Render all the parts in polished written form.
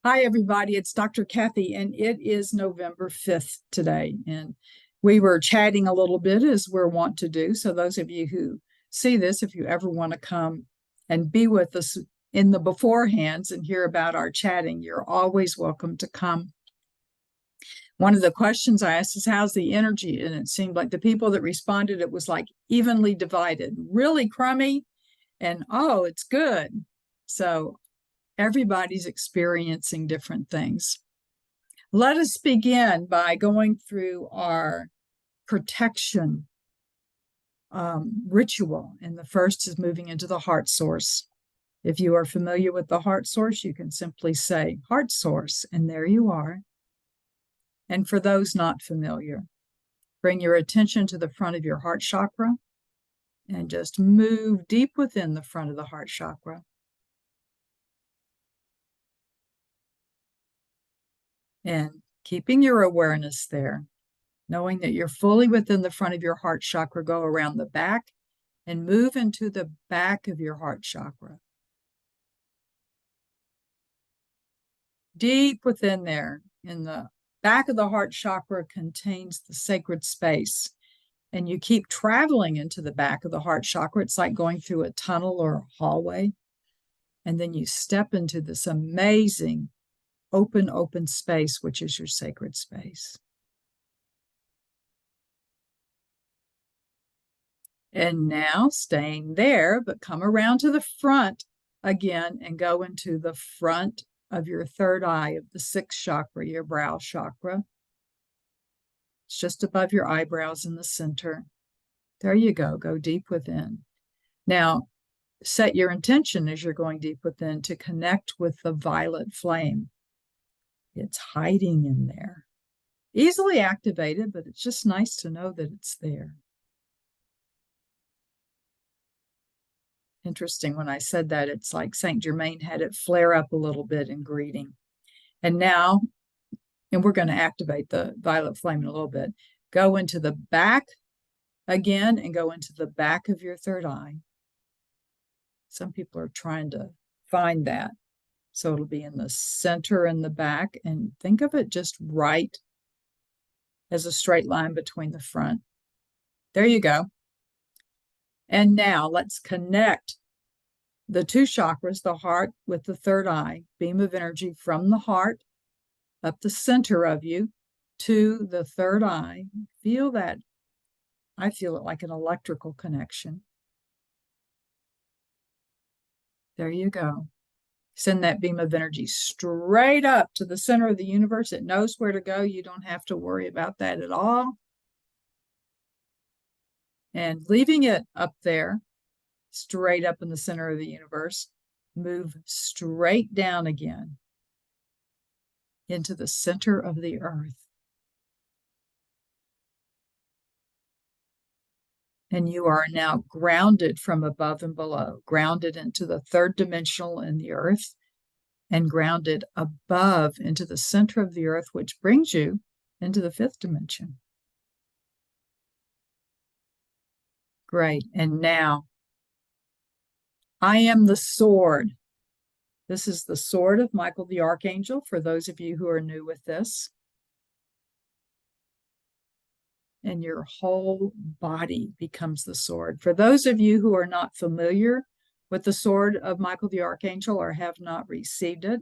Hi, everybody. It's Dr. Kathy, and it is November 5th today. And we were chatting a little bit as we're wont to do. So, those of you who see this, if you ever want to come and be with us in the beforehands and hear about our chatting, you're always welcome to come. One of the questions I asked is, how's the energy? And it seemed like the people that responded, it was like evenly divided, really crummy, and oh, it's good. So, everybody's experiencing different things. Let us begin by going through our protection ritual. And the first is moving into the heart source. If you are familiar with the heart source, you can simply say heart source, and there you are. And for those not familiar, bring your attention to the front of your heart chakra and just move deep within the front of the heart chakra. And keeping your awareness there, knowing that you're fully within the front of your heart chakra, go around the back and move into the back of your heart chakra. Deep within there, in the back of the heart chakra contains the sacred space. And you keep traveling into the back of the heart chakra. It's like going through a tunnel or a hallway. And then you step into this amazing open space, which is your sacred space. And now staying there, but come around to the front again and go into the front of your third eye of the sixth chakra, your brow chakra. It's just above your eyebrows in the center. There you go. Go deep within. Now, set your intention as you're going deep within to connect with the violet flame. It's hiding in there. Easily activated, but it's just nice to know that it's there. Interesting, when I said that, it's like Saint Germain had it flare up a little bit in greeting. And now, and we're going to activate the violet flame in a little bit, go into the back again and go into the back of your third eye. Some people are trying to find that. So it'll be in the center and the back, and think of it just right as a straight line between the front. There you go. And now let's connect the two chakras, the heart with the third eye, beam of energy from the heart up the center of you to the third eye. Feel that. I feel it like an electrical connection. There you go. Send that beam of energy straight up to the center of the universe. It knows where to go. You don't have to worry about that at all. And leaving it up there, straight up in the center of the universe, move straight down again into the center of the earth. And you are now grounded from above and below, grounded into the third dimensional in the earth, and grounded above into the center of the earth, which brings you into the fifth dimension. Great. And now, I am the sword. This is the sword of Michael the Archangel, for those of you who are new with this. And your whole body becomes the sword. For those of you who are not familiar with the sword of Michael the Archangel or have not received it,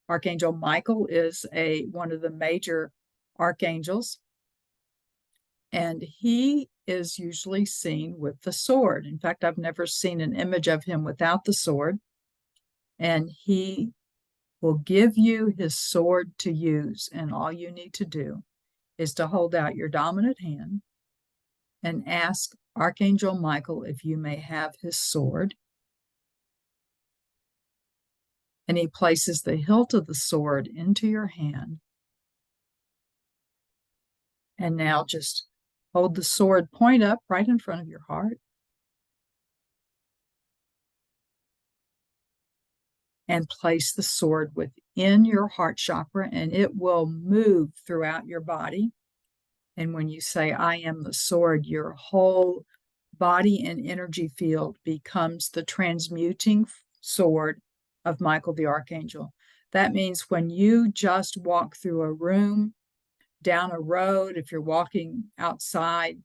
Archangel Michael is one of the major archangels, and he is usually seen with the sword. In fact, I've never seen an image of him without the sword, and he will give you his sword to use, and all you need to do is to hold out your dominant hand and ask Archangel Michael if you may have his sword. And he places the hilt of the sword into your hand. And now just hold the sword point up right in front of your heart. And place the sword within your heart chakra, and it will move throughout your body. And when you say, I am the sword, your whole body and energy field becomes the transmuting sword of Michael the Archangel. That means when you just walk through a room, down a road, if you're walking outside,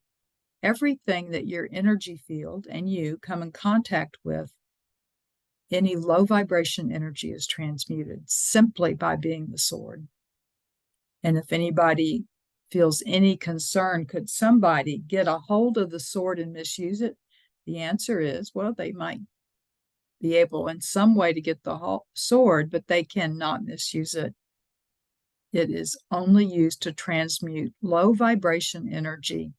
everything that your energy field and you come in contact with, any low vibration energy is transmuted simply by being the sword. And if anybody feels any concern, could somebody get a hold of the sword and misuse it? The answer is, well, they might be able in some way to get the sword, but they cannot misuse it. It is only used to transmute low vibration energy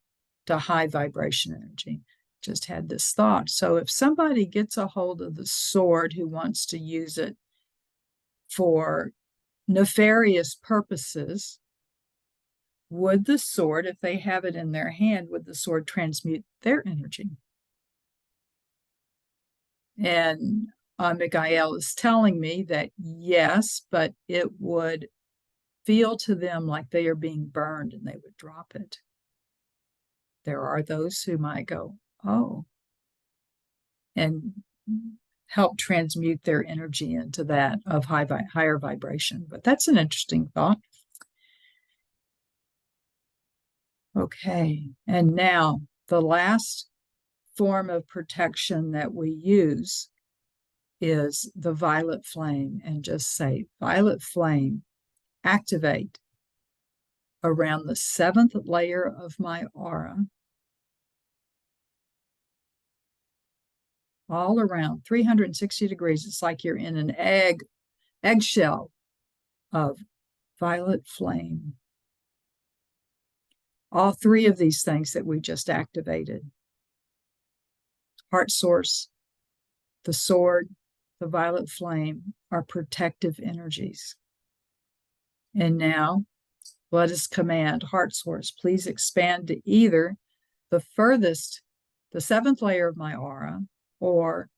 to high vibration energy. Just had this thought. So if somebody gets a hold of the sword who wants to use it for nefarious purposes, would the sword, if they have it in their hand, would the sword transmute their energy? And Miguel is telling me that yes, but it would feel to them like they are being burned and they would drop it. There are those who might go, oh, and help transmute their energy into that of higher vibration. But that's an interesting thought. Okay, and now the last form of protection that we use is the violet flame, and just say, violet flame, activate around the 7th layer of my aura, all around 360 degrees. It's like you're in an eggshell of violet flame. All three of these things that we just activated, heart source, the sword, the violet flame, are protective energies. And now let us command heart source, please expand to either the furthest, the 7th layer of my aura, or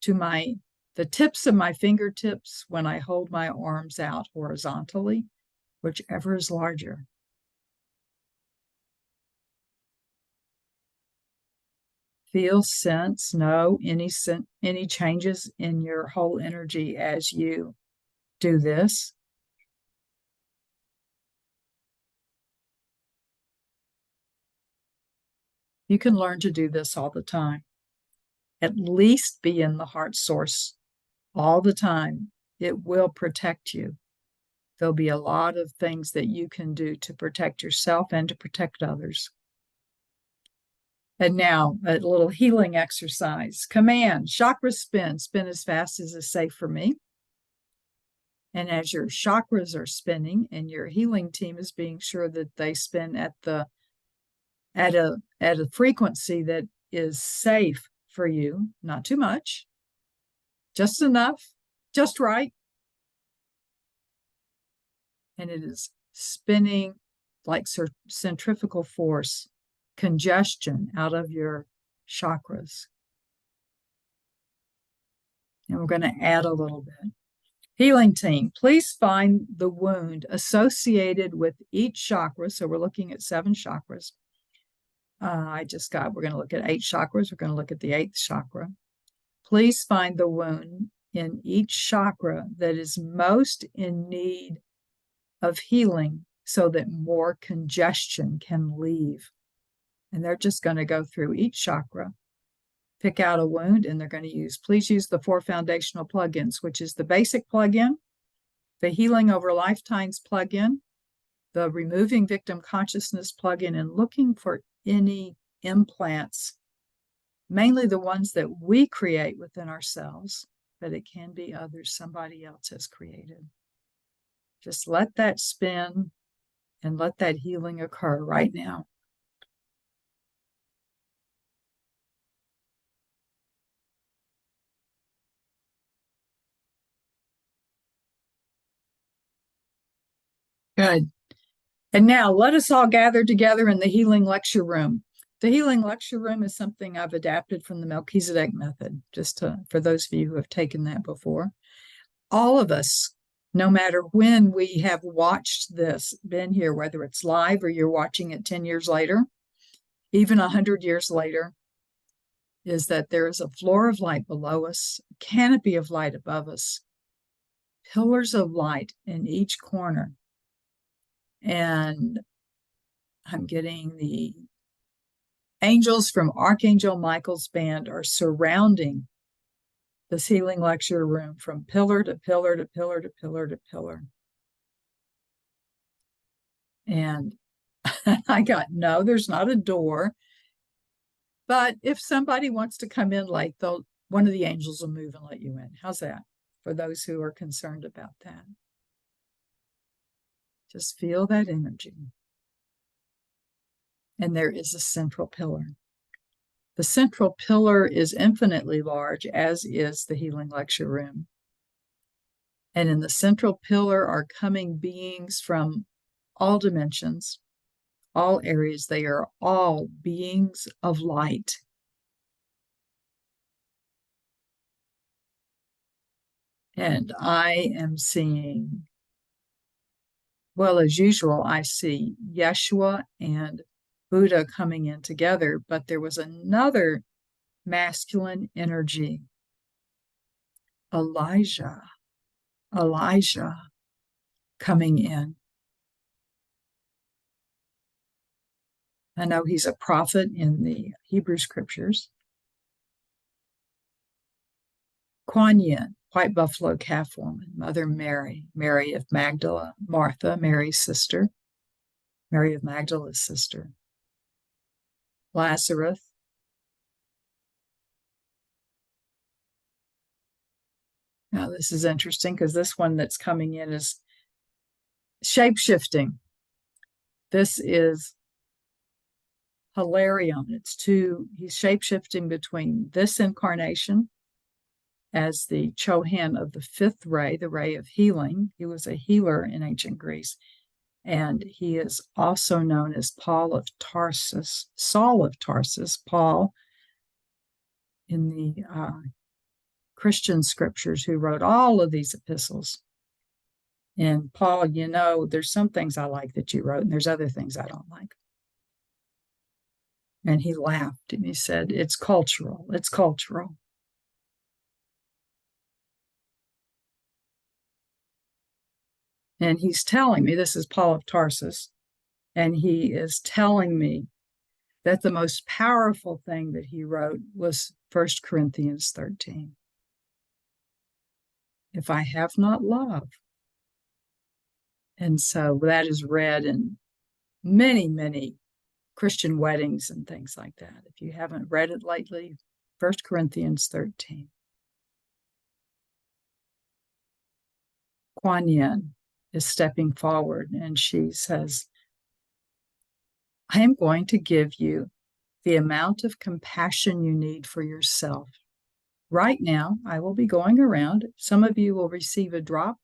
to the tips of my fingertips when I hold my arms out horizontally, whichever is larger. Feel, sense, know any changes in your whole energy as you do this. You can learn to do this all the time. At least be in the heart source all the time. It will protect you. There'll be a lot of things that you can do to protect yourself and to protect others. And now a little healing exercise. Command, chakra spin as fast as is safe for me. And as your chakras are spinning and your healing team is being sure that they spin at a frequency that is safe for you, not too much, just enough, just right. And it is spinning like centrifugal force, congestion out of your chakras. And we're going to add a little bit. Healing team, please find the wound associated with each chakra. So we're looking at 7 chakras. We're going to look at 8 chakras. We're going to look at the 8th chakra. Please find the wound in each chakra that is most in need of healing so that more congestion can leave. And they're just going to go through each chakra, pick out a wound, and they're going to please use the 4 foundational plugins, which is the basic plugin, the Healing Over Lifetimes plugin, the Removing Victim Consciousness plugin, and looking for any implants, mainly the ones that we create within ourselves, but it can be others somebody else has created. Just let that spin and let that healing occur right now. Good. And now let us all gather together in the healing lecture room. The healing lecture room is something I've adapted from the Melchizedek method, for those of you who have taken that before. All of us, no matter when we have watched this, been here, whether it's live or you're watching it 10 years later, even 100 years later, is that there is a floor of light below us, a canopy of light above us, pillars of light in each corner. And I'm getting the angels from Archangel Michael's band are surrounding this healing lecture room from pillar to pillar to pillar to pillar to pillar. And I got, no, there's not a door. But if somebody wants to come in late, one of the angels will move and let you in. How's that for those who are concerned about that? Just feel that energy. And there is a central pillar. The central pillar is infinitely large, as is the healing lecture room. And in the central pillar are coming beings from all dimensions, all areas. They are all beings of light. And I am seeing, well, as usual, I see Yeshua and Buddha coming in together, but there was another masculine energy, Elijah coming in. I know he's a prophet in the Hebrew scriptures. Kuan Yin, white buffalo calf woman, Mother Mary, Mary of Magdala, Martha, Mary's sister, Mary of Magdala's sister, Lazarus. Now, this is interesting because this one that's coming in is shape-shifting. This is Hilarion. He's shape-shifting between this incarnation as the Chohan of the fifth ray, the ray of healing. He was a healer in ancient Greece. And he is also known as Saul of Tarsus, Paul in the Christian scriptures, who wrote all of these epistles. And Paul, there's some things I like that you wrote, and there's other things I don't like. And he laughed and he said, it's cultural. And he's telling me, this is Paul of Tarsus, and he is telling me that the most powerful thing that he wrote was 1 Corinthians 13. If I have not love. And so that is read in many, many Christian weddings and things like that. If you haven't read it lately, 1 Corinthians 13. Kuan Yin is stepping forward and she says, I am going to give you the amount of compassion you need for yourself. Right now, I will be going around. Some of you will receive a drop.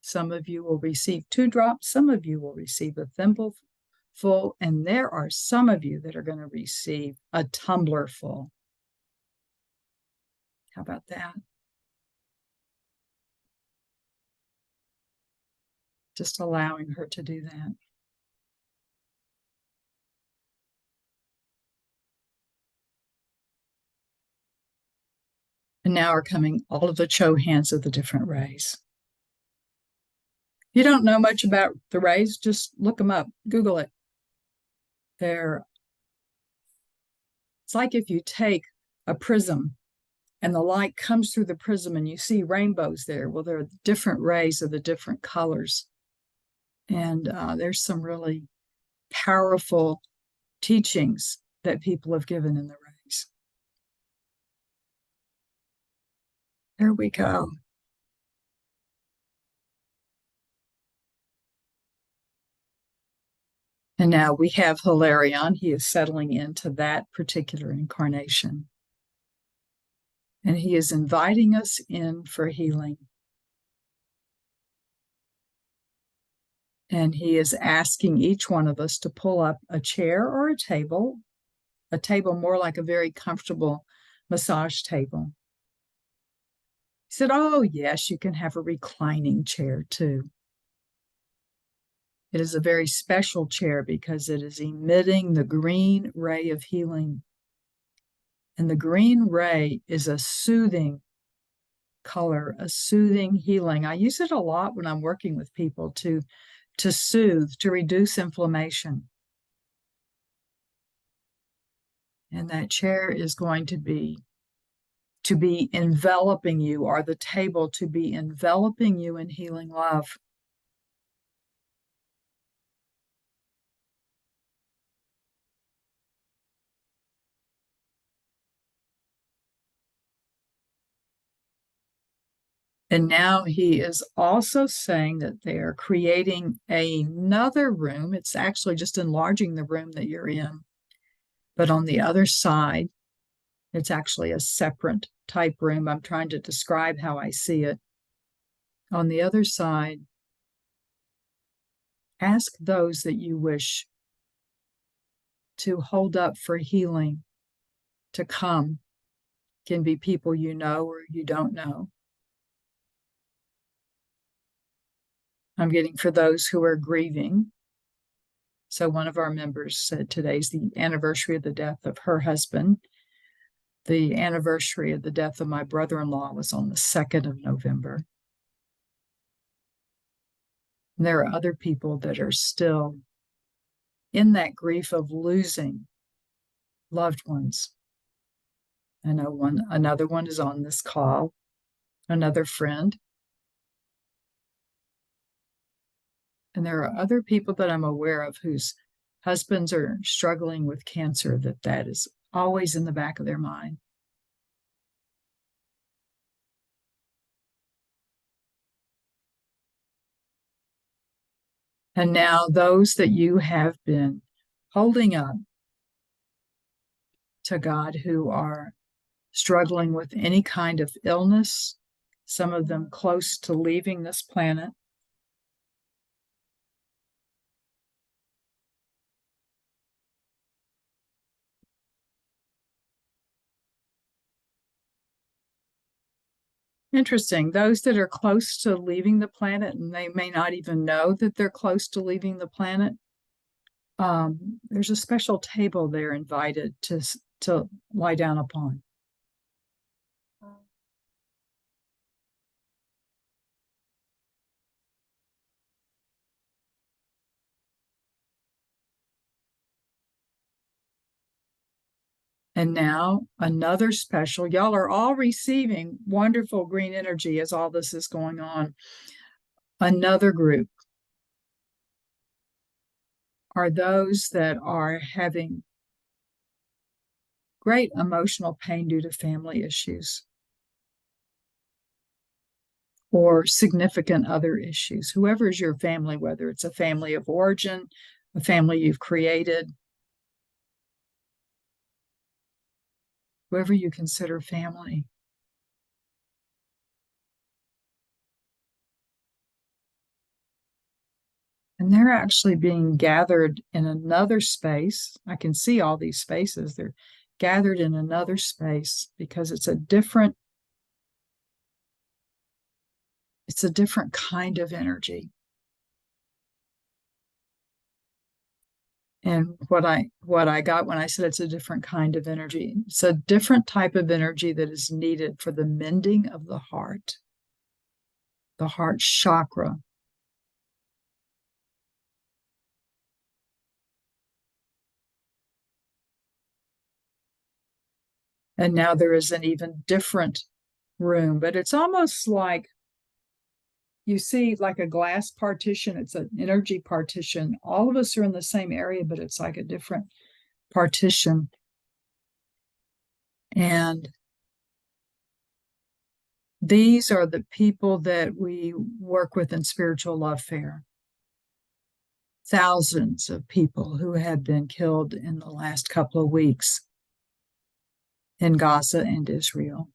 Some of you will receive 2 drops. Some of you will receive a thimble full. And there are some of you that are going to receive a tumbler full. How about that? Just allowing her to do that. And now are coming all of the Chohans of the different rays. If you don't know much about the rays, just look them up, Google it. It's like if you take a prism and the light comes through the prism and you see rainbows there. Well, there are different rays of the different colors. And there's some really powerful teachings that people have given in the rays. There we go. And now we have Hilarion. He is settling into that particular incarnation. And he is inviting us in for healing. And he is asking each one of us to pull up a chair or a table more like a very comfortable massage table. He said, oh, yes, you can have a reclining chair too. It is a very special chair because it is emitting the green ray of healing. And the green ray is a soothing, color, a soothing healing. I use it a lot when I'm working with people to soothe, to reduce inflammation. And that chair is going to be enveloping you, or the table to be enveloping you in healing love. And now he is also saying that they are creating another room. It's actually just enlarging the room that you're in. But on the other side, it's actually a separate type room. I'm trying to describe how I see it. On the other side, ask those that you wish to hold up for healing to come. Can be people you know or you don't know. I'm getting for those who are grieving. So one of our members said today's the anniversary of the death of her husband. The anniversary of the death of my brother-in-law was on the 2nd of November. And there are other people that are still in that grief of losing loved ones. I know another one is on this call, another friend. And there are other people that I'm aware of whose husbands are struggling with cancer, that is always in the back of their mind. And now those that you have been holding up to God who are struggling with any kind of illness, some of them close to leaving this planet. Interesting. Those that are close to leaving the planet, and they may not even know that they're close to leaving the planet, there's a special table they're invited to lie down upon. And now another special, y'all are all receiving wonderful green energy as all this is going on. Another group are those that are having great emotional pain due to family issues or significant other issues. Whoever is your family, whether it's a family of origin, a family you've created, whoever you consider family. And they're actually being gathered in another space. I can see all these spaces. They're gathered in another space because it's a different kind of energy. And what I got when I said it's a different kind of energy, it's a different type of energy that is needed for the mending of the heart chakra. And now there is an even different room, but it's almost like you see like a glass partition. It's an energy partition. All of us are in the same area, but it's like a different partition. And these are the people that we work with in Spiritual Love Fair. Thousands of people who have been killed in the last couple of weeks in Gaza and Israel.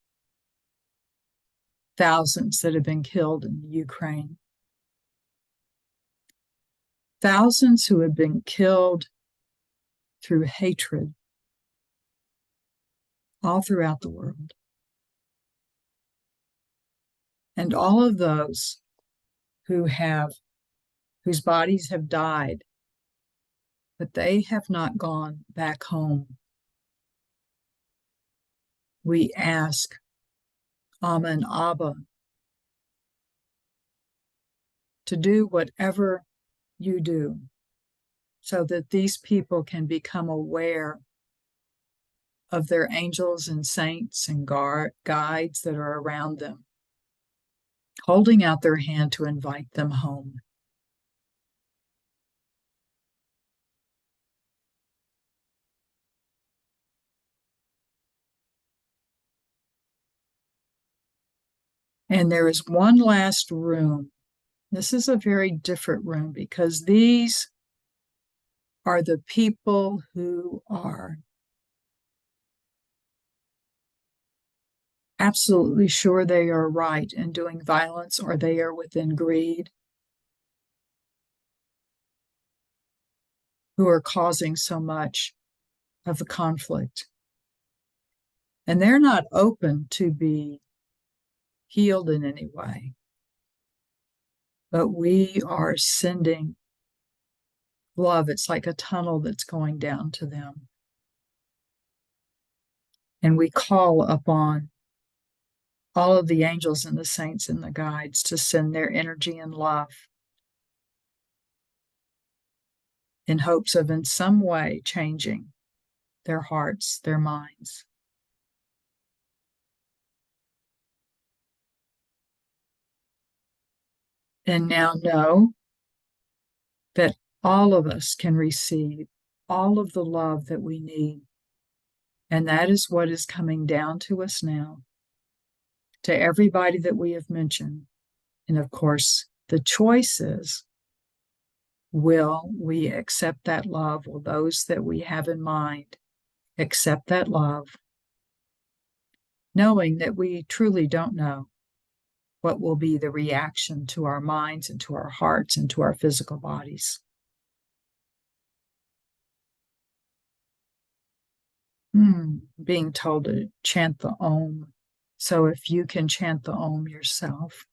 Thousands that have been killed in Ukraine. Thousands who have been killed through hatred all throughout the world. And all of those whose bodies have died, but they have not gone back home. We ask Amma and Abba to do whatever you do so that these people can become aware of their angels and saints and guides that are around them, holding out their hand to invite them home. And there is one last room. This is a very different room because these are the people who are absolutely sure they are right in doing violence or they are within greed, who are causing so much of the conflict. And they're not open to be healed in any way. But we are sending love. It's like a tunnel that's going down to them. And we call upon all of the angels and the saints and the guides to send their energy and love in hopes of in some way changing their hearts, their minds. And now know that all of us can receive all of the love that we need. And that is what is coming down to us now, to everybody that we have mentioned. And of course, the choice is, will we accept that love? Will those that we have in mind accept that love, knowing that we truly don't know what will be the reaction to our minds and to our hearts and to our physical bodies? Being told to chant the Om. So if you can chant the Om yourself.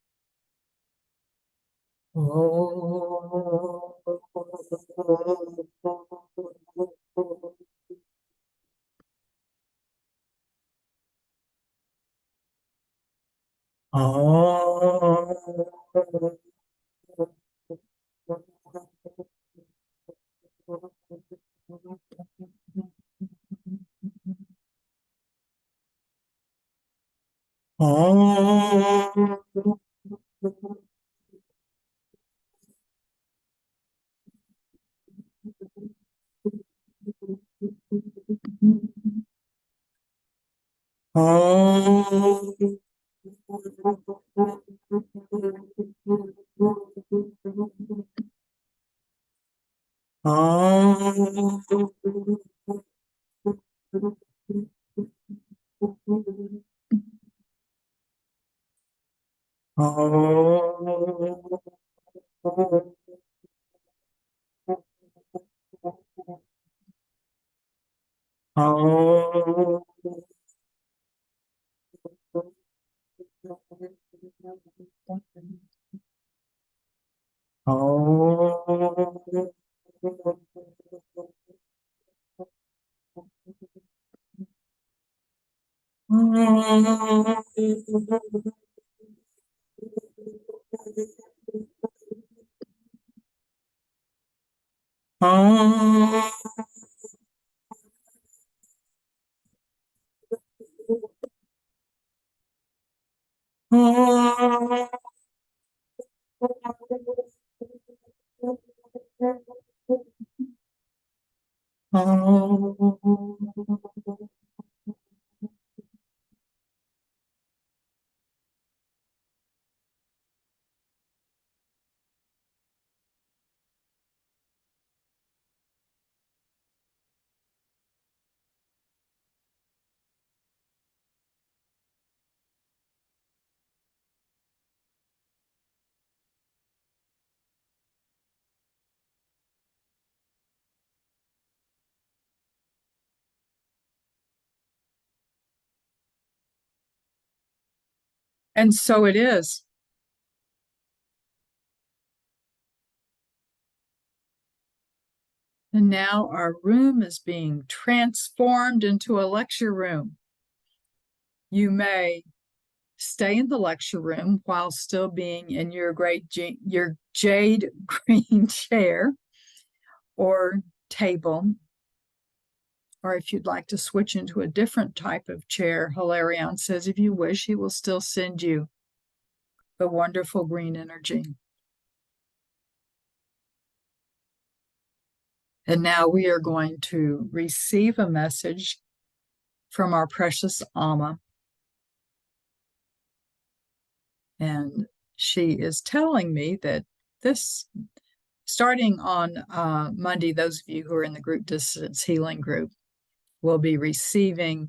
And so it is. And now our room is being transformed into a lecture room. You may stay in the lecture room while still being in your your jade green chair or table. Or if you'd like to switch into a different type of chair, Hilarion says, if you wish, he will still send you the wonderful green energy. And now we are going to receive a message from our precious Amma. And she is telling me that this, starting on Monday, those of you who are in the group distance healing group will be receiving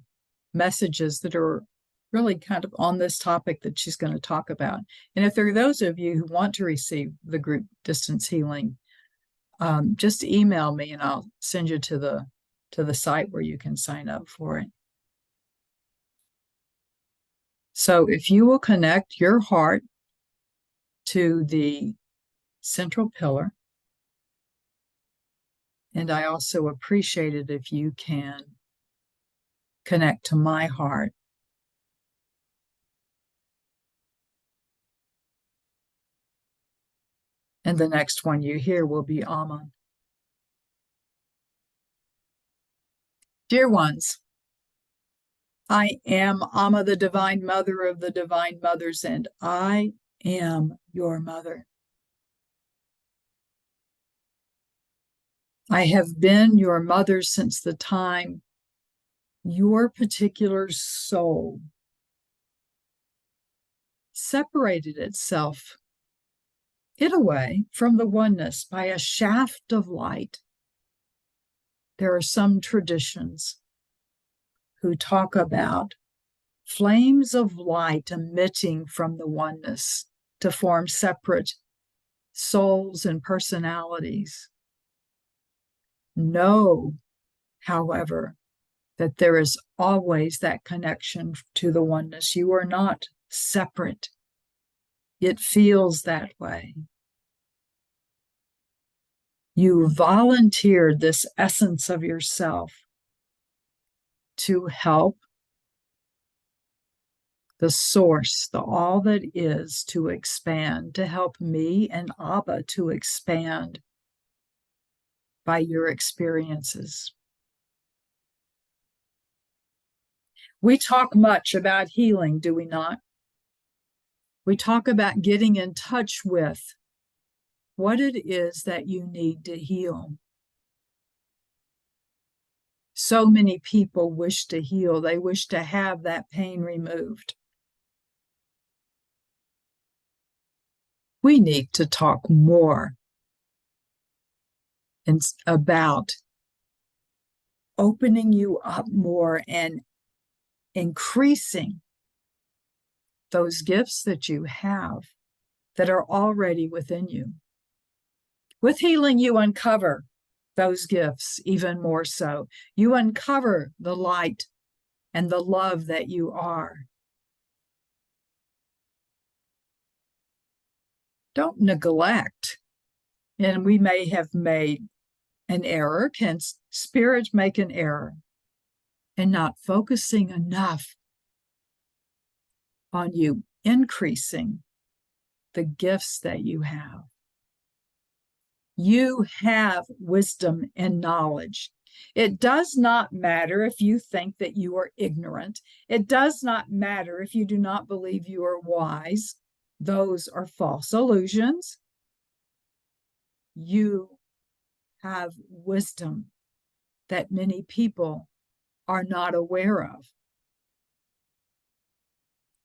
messages that are really kind of on this topic that she's going to talk about. And if there are those of you who want to receive the group distance healing, just email me and I'll send you to the site where you can sign up for it. So if you will connect your heart to the central pillar, and I also appreciate it if you can connect to my heart. And the next one you hear will be Amma. Dear ones, I am Amma, the Divine Mother of the Divine Mothers, and I am your mother. I have been your mother since the time your particular soul separated itself in a way from the oneness by a shaft of light. There are some traditions who talk about flames of light emitting from the oneness to form separate souls and personalities. Know, however, that there is always that connection to the oneness. You are not separate. It feels that way. You volunteered this essence of yourself to help the source, the all that is, to expand, to help me and Abba to expand by your experiences. We talk much about healing, do we not? We talk about getting in touch with what it is that you need to heal. So many people wish to heal. They wish to have that pain removed. We need to talk more about opening you up more and increasing those gifts that you have that are already within you. With healing, you uncover those gifts even more so. You uncover the light and the love that you are. Don't neglect. And we may have made an error. Can spirit make an error in not focusing enough on you increasing the gifts that you have? You have wisdom and knowledge. It does not matter if you think that you are ignorant. It does not matter if you do not believe you are wise. Those are false illusions. You have wisdom that many people are not aware of.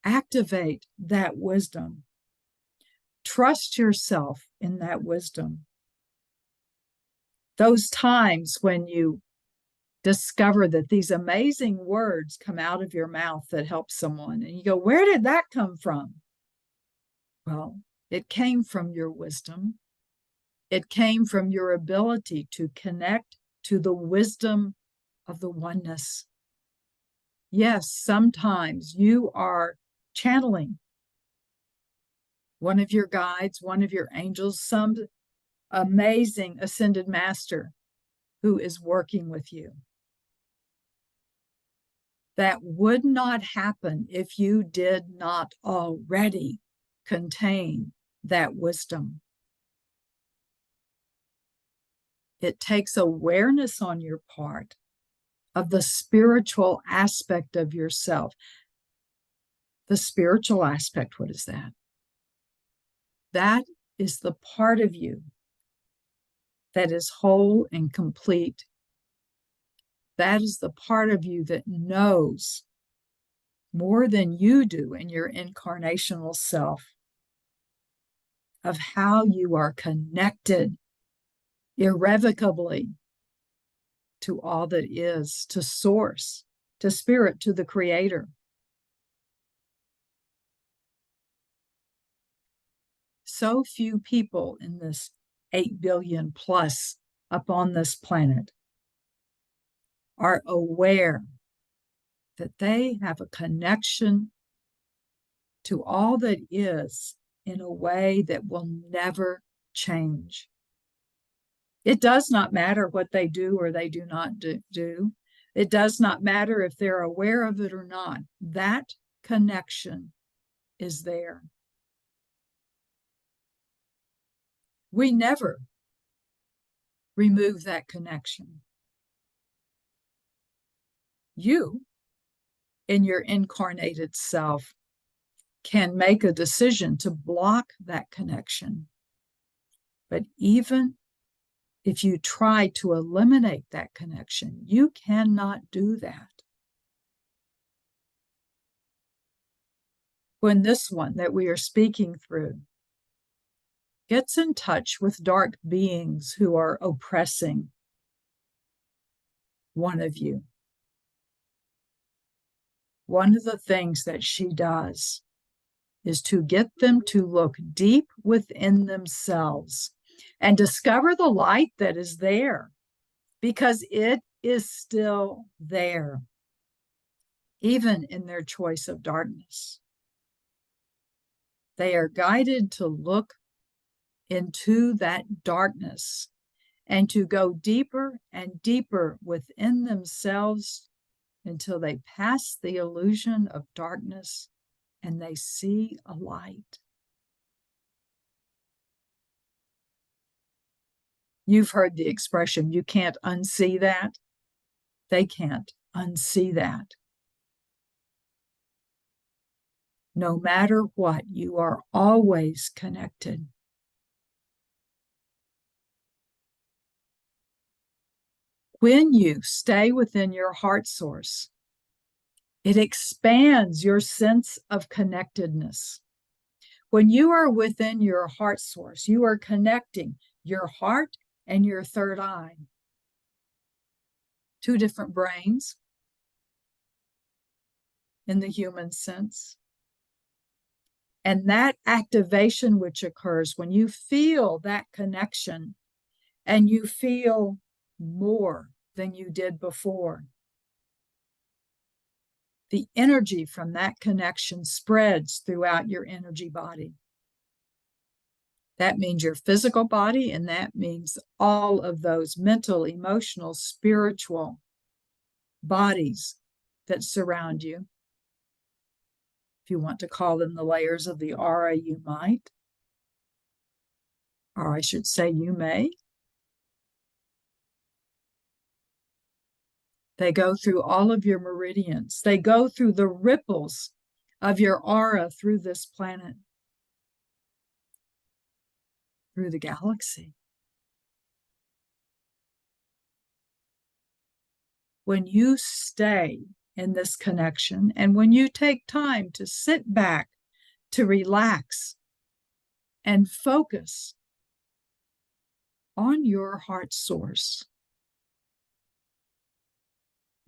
Activate that wisdom. Trust yourself in that wisdom. Those times when you discover that these amazing words come out of your mouth that help someone, and you go, where did that come from? Well, it came from your wisdom. It came from your ability to connect to the wisdom of the oneness. Yes, sometimes you are channeling one of your guides, one of your angels, some amazing ascended master who is working with you. that would not happen if you did not already contain that wisdom. It takes awareness on your part of the spiritual aspect of yourself. The spiritual aspect, what is that? That is the part of you that is whole and complete. That is the part of you that knows more than you do in your incarnational self of how you are connected irrevocably to all that is, to source, to spirit, to the creator. So few people in this 8 billion plus upon this planet are aware that they have a connection to all that is in a way that will never change. It does not matter what they do or they do not do. It does not matter if they're aware of it or not. That connection is there. We never remove that connection. You, in your incarnated self, can make a decision to block that connection. But even if you try to eliminate that connection, you cannot do that. When this one that we are speaking through gets in touch with dark beings who are oppressing one of you, one of the things that she does is to get them to look deep within themselves and discover the light that is there, because it is still there, even in their choice of darkness. They are guided to look into that darkness and to go deeper and deeper within themselves until they pass the illusion of darkness and they see a light. You've heard the expression, you can't unsee that. They can't unsee that. No matter what, you are always connected. When you stay within your heart source, it expands your sense of connectedness. When you are within your heart source, you are connecting your heart and your third eye. Two different brains in the human sense. And that activation which occurs when you feel that connection and you feel more than you did before. The energy from that connection spreads throughout your energy body. That means your physical body, and that means all of those mental, emotional, spiritual bodies that surround you. If you want to call them the layers of the aura, you might. Or I should say, you may. They go through all of your meridians. They go through the ripples of your aura through this planet, through the galaxy. When you stay in this connection, and when you take time to sit back, to relax, and focus on your heart source,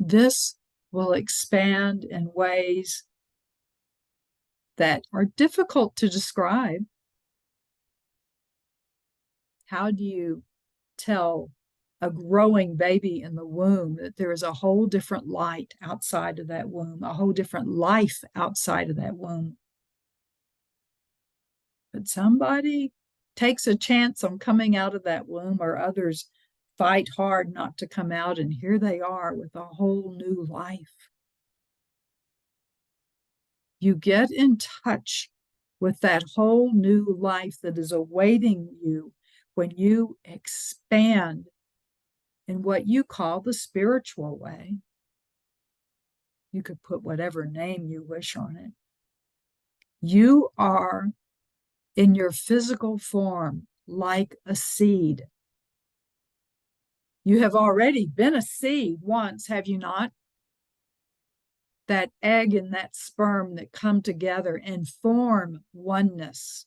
this will expand in ways that are difficult to describe. How do you tell a growing baby in the womb that there is a whole different light outside of that womb, a whole different life outside of that womb? But somebody takes a chance on coming out of that womb, or others fight hard not to come out, and here they are with a whole new life. You get in touch with that whole new life that is awaiting you when you expand in what you call the spiritual way. You could put whatever name you wish on it. You are in your physical form like a seed. You have already been a seed once, have you not? That egg and that sperm that come together and form oneness.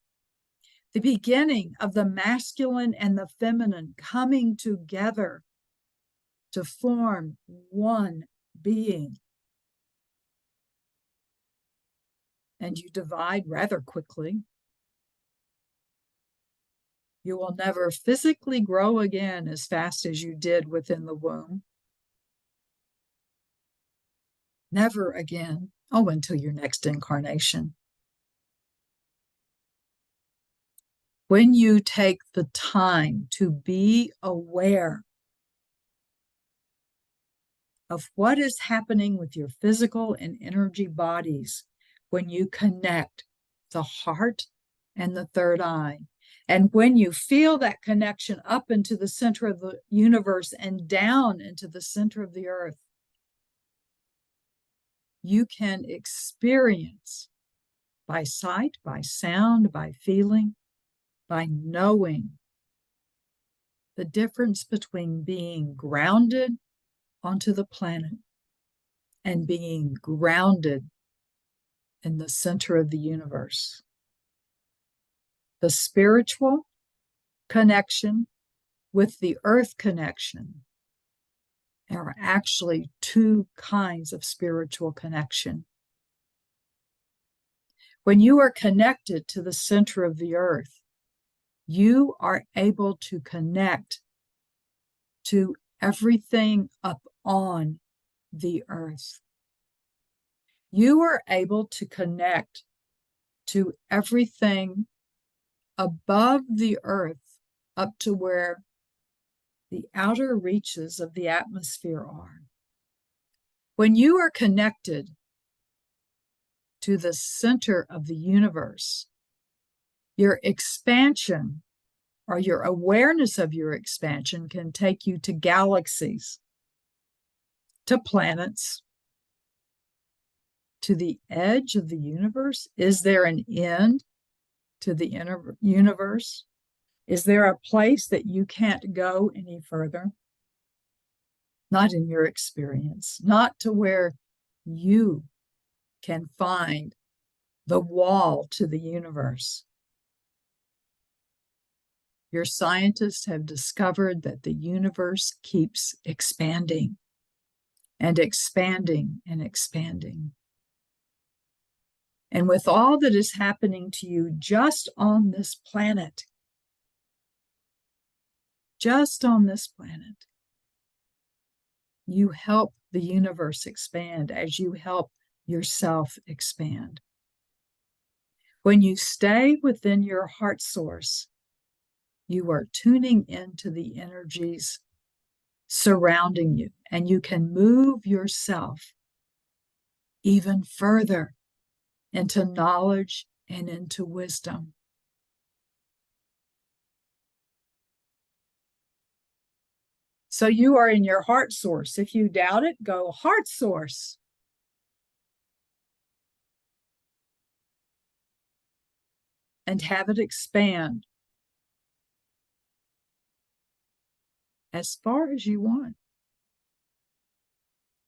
The beginning of the masculine and the feminine coming together to form one being. And you divide rather quickly. You will never physically grow again as fast as you did within the womb. Never again. Oh, until your next incarnation. When you take the time to be aware of what is happening with your physical and energy bodies, when you connect the heart and the third eye, and when you feel that connection up into the center of the universe and down into the center of the earth, you can experience by sight, by sound, by feeling, by knowing the difference between being grounded onto the planet and being grounded in the center of the universe. The spiritual connection with the earth connection are actually two kinds of spiritual connection. When you are connected to the center of the earth, you are able to connect to everything up on the earth. You are able to connect to everything above the earth up to where the outer reaches of the atmosphere are. When you are connected to the center of the universe, your expansion or your awareness of your expansion can take you to galaxies, to planets, to the edge of the universe. Is there an end to the universe? Is there a place that you can't go any further? Not in your experience, not to where you can find the wall to the universe. Your scientists have discovered that the universe keeps expanding and expanding and expanding. And with all that is happening to you just on this planet, you help the universe expand as you help yourself expand. When you stay within your heart source, you are tuning into the energies surrounding you, and you can move yourself even further into knowledge and into wisdom. So you are in your heart source. If you doubt it, go heart source. And have it expand as far as you want.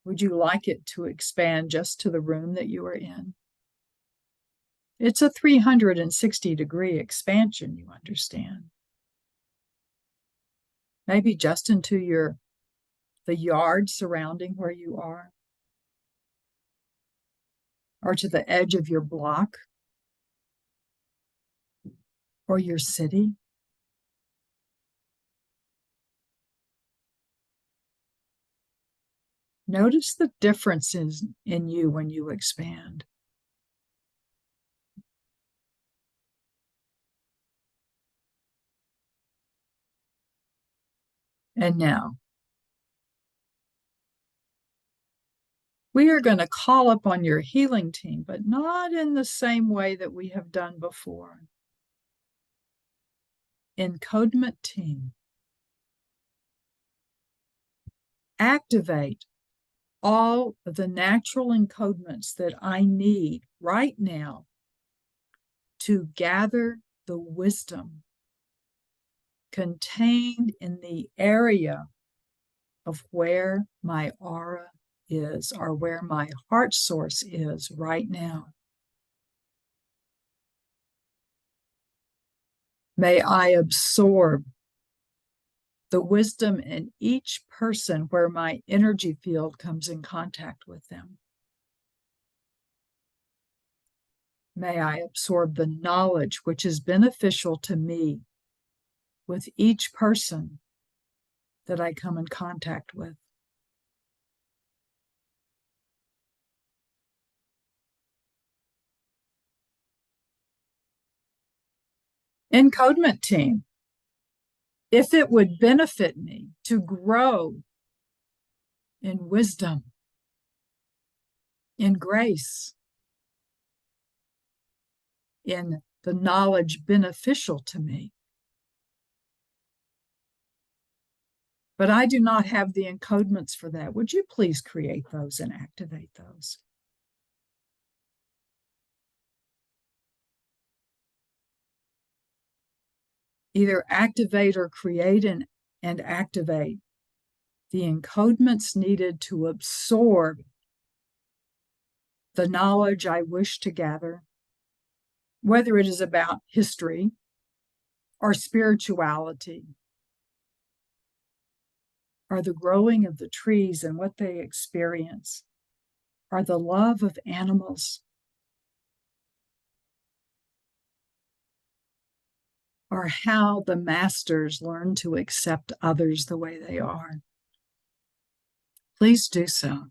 Would you like it to expand just to the room that you are in? It's a 360-degree expansion, you understand. Maybe just into the yard surrounding where you are, or to the edge of your block, or your city. Notice the differences in you when you expand. And now, We are going to call upon your healing team, but not in the same way that we have done before. Encodement team, activate all of the natural encodements that I need right now to gather the wisdom contained in the area of where my aura is, or where my heart source is right now. May I absorb the wisdom in each person where my energy field comes in contact with them. May I absorb the knowledge which is beneficial to me with each person that I come in contact with. Encodement team, if it would benefit me to grow in wisdom, in grace, in the knowledge beneficial to me, but I do not have the encodements for that, would you please create those and activate those? Either activate or create and activate the encodements needed to absorb the knowledge I wish to gather, whether it is about history or spirituality, or the growing of the trees and what they experience, or the love of animals, or how the masters learn to accept others the way they are. Please do so.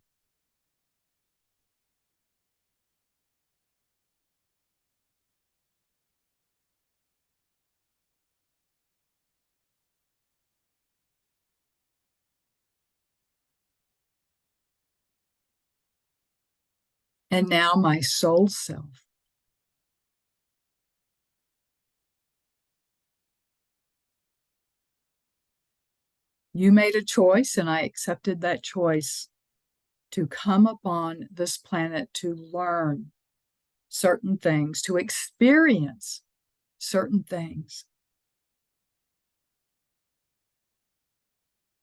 And now my soul self. You made a choice, and I accepted that choice to come upon this planet to learn certain things, to experience certain things.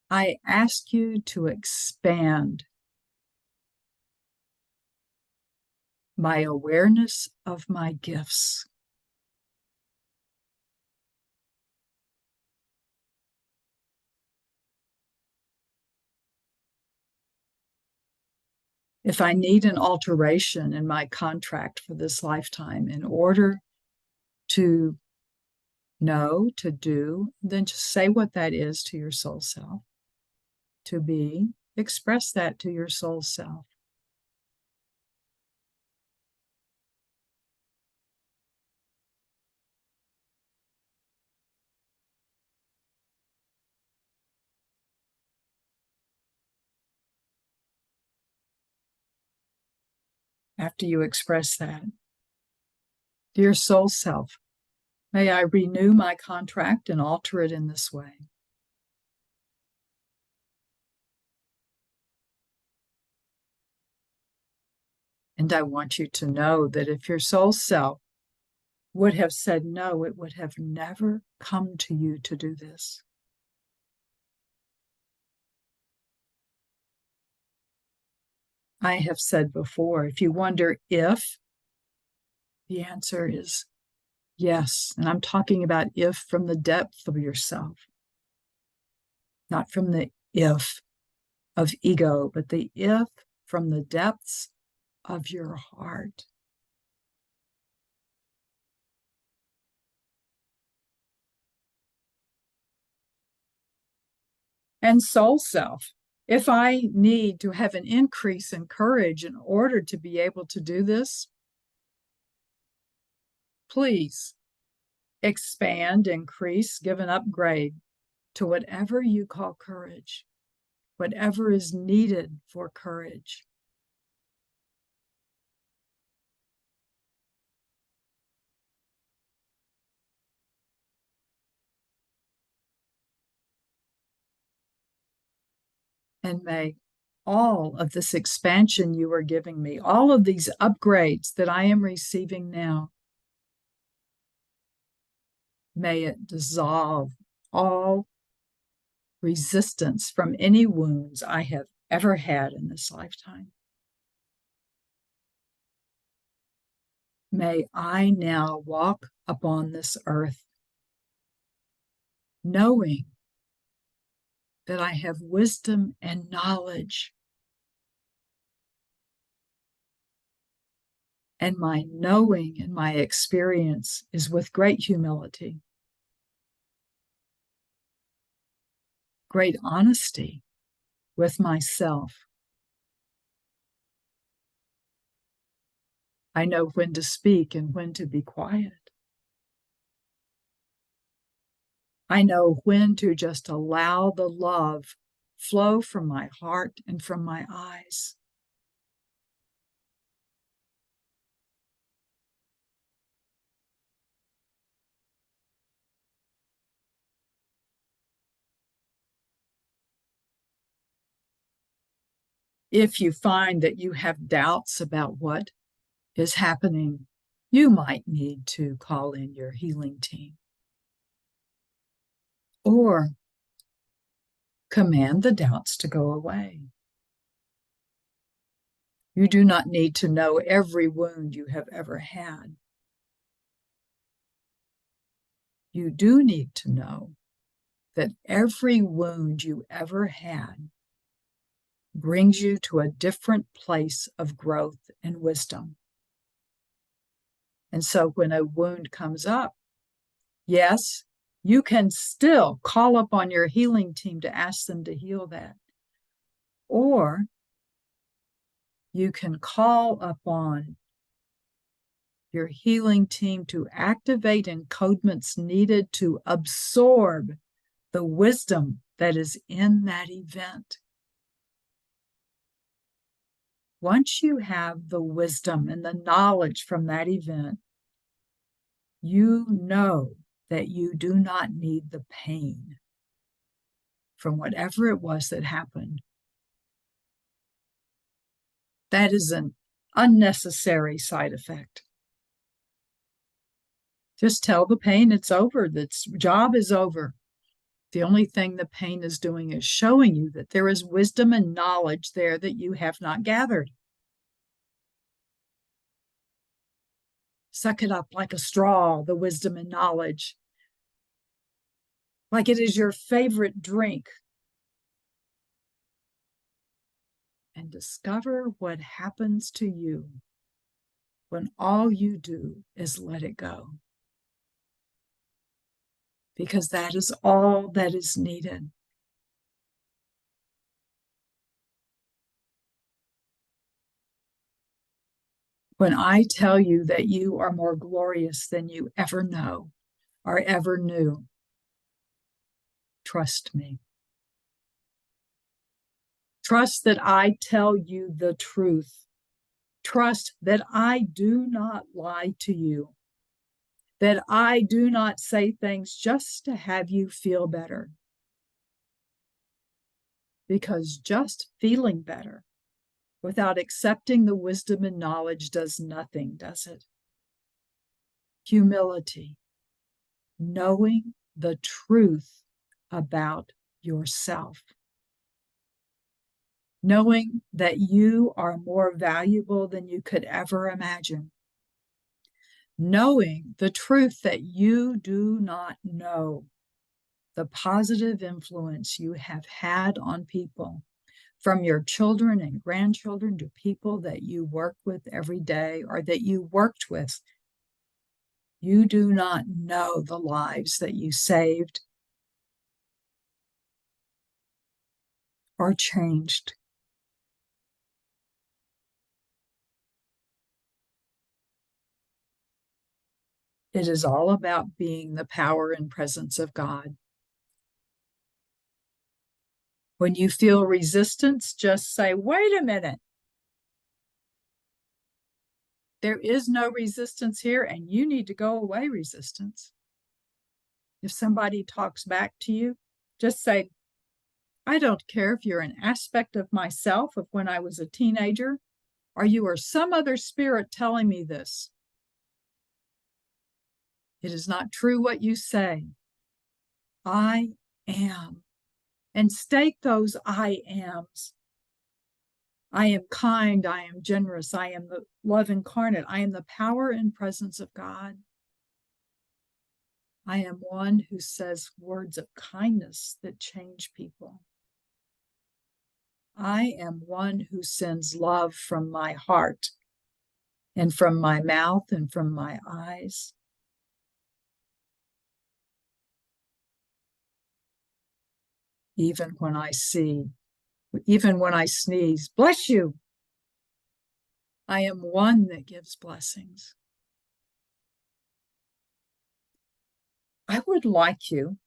I ask you to expand my awareness of my gifts. If I need an alteration in my contract for this lifetime in order to know, to do, then just say what that is to your soul self. To be, express that to your soul self. After you express that, dear soul self, may I renew my contract and alter it in this way. And I want you to know that if your soul self would have said no, it would have never come to you to do this. I have said before, if you wonder if, the answer is yes. And I'm talking about if from the depth of yourself, not from the if of ego, but the if from the depths of your heart. And soul self, if I need to have an increase in courage in order to be able to do this, please expand, increase, give an upgrade to whatever you call courage, whatever is needed for courage. And may all of this expansion you are giving me, all of these upgrades that I am receiving now, may it dissolve all resistance from any wounds I have ever had in this lifetime. May I now walk upon this earth knowing that I have wisdom and knowledge, and my knowing and my experience is with great humility, great honesty with myself. I know when to speak and when to be quiet. I know when to just allow the love flow from my heart and from my eyes. If you find that you have doubts about what is happening, you might need to call in your healing team or command the doubts to go away. You do not need to know every wound you have ever had. You do need to know that every wound you ever had brings you to a different place of growth and wisdom. And so when a wound comes up, yes, you can still call upon your healing team to ask them to heal that. Or you can call upon your healing team to activate encodements needed to absorb the wisdom that is in that event. Once you have the wisdom and the knowledge from that event, you know that you do not need the pain from whatever it was that happened. That is an unnecessary side effect. Just tell the pain it's over, its job is over. The only thing the pain is doing is showing you that there is wisdom and knowledge there that you have not gathered. Suck it up like a straw, the wisdom and knowledge, like it is your favorite drink. And discover what happens to you when all you do is let it go. Because that is all that is needed. When I tell you that you are more glorious than you ever know or ever knew, trust me. Trust that I tell you the truth. Trust that I do not lie to you, that I do not say things just to have you feel better. Because just feeling better without accepting the wisdom and knowledge does nothing, does it? Humility, knowing the truth about yourself, knowing that you are more valuable than you could ever imagine, knowing the truth that you do not know the positive influence you have had on people, from your children and grandchildren to people that you work with every day or that you worked with. You do not know the lives that you saved or changed. It is all about being the power and presence of God. When you feel resistance, just say, wait a minute. There is no resistance here, and you need to go away, resistance. If somebody talks back to you, just say, I don't care if you're an aspect of myself of when I was a teenager, or you are some other spirit telling me this. It is not true what you say. I am. And state those I ams. I am kind, I am generous, I am the love incarnate, I am the power and presence of God. I am one who says words of kindness that change people. I am one who sends love from my heart and from my mouth and from my eyes. Even when I sneeze, bless you. I am one that gives blessings. I would like you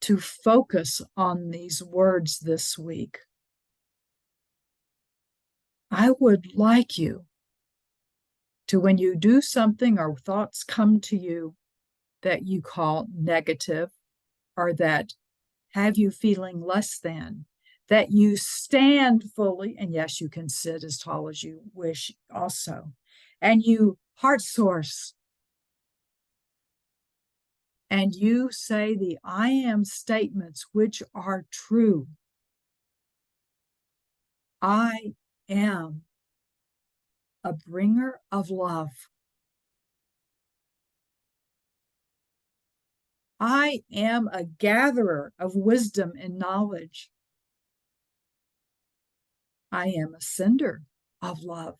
to focus on these words this week. I would like you to, when you do something or thoughts come to you that you call negative or that have you feeling less than, that you stand fully, and yes, you can sit as tall as you wish also, and you heart source, and you say the I am statements which are true. I am a bringer of love. I am a gatherer of wisdom and knowledge. I am a sender of love.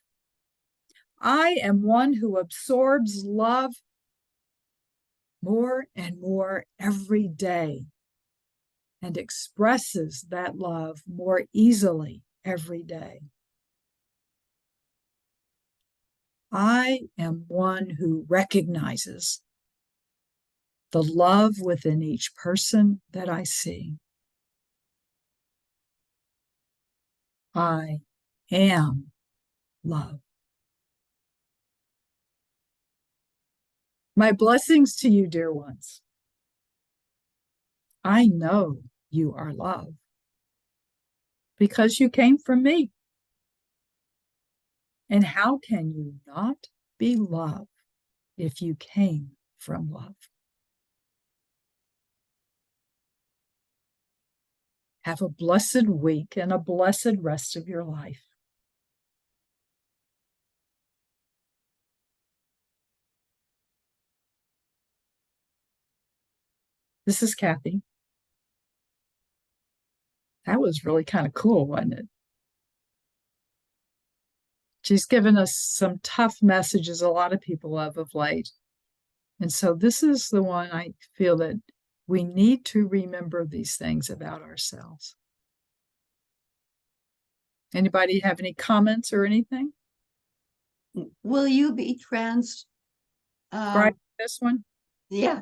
I am one who absorbs love more and more every day and expresses that love more easily every day. I am one who recognizes the love within each person that I see. I am love. My blessings to you, dear ones. I know you are love because you came from me. And how can you not be love if you came from love? Have a blessed week and a blessed rest of your life. This is Kathy. That was really kind of cool, wasn't it? She's given us some tough messages a lot of people have of late. And so this is the one I feel that we need to remember these things about ourselves. Anybody have any comments or anything? Will you be Right, this one?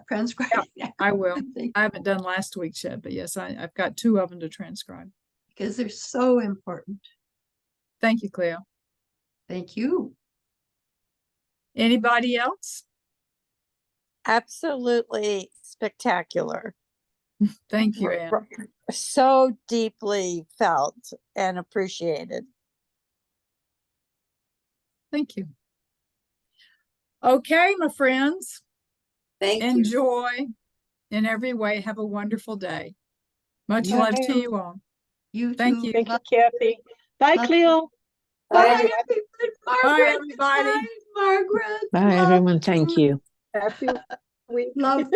transcribing? Yeah, I will. I haven't done last week's yet, but yes, I've got 2 of them to transcribe. Because they're so important. Thank you, Cleo. Thank you. Anybody else? Absolutely spectacular. Thank you, Anne. So deeply felt and appreciated. Thank you. Okay, my friends. Thank you. Enjoy in every way. Have a wonderful day. Much You love too. to you all. You Thank too. you. Thank you, Kathy. Bye, Love Cleo. Bye, Margaret. Bye, everybody. Bye, Margaret. Bye, Love everyone. Thank you. Happy week. Love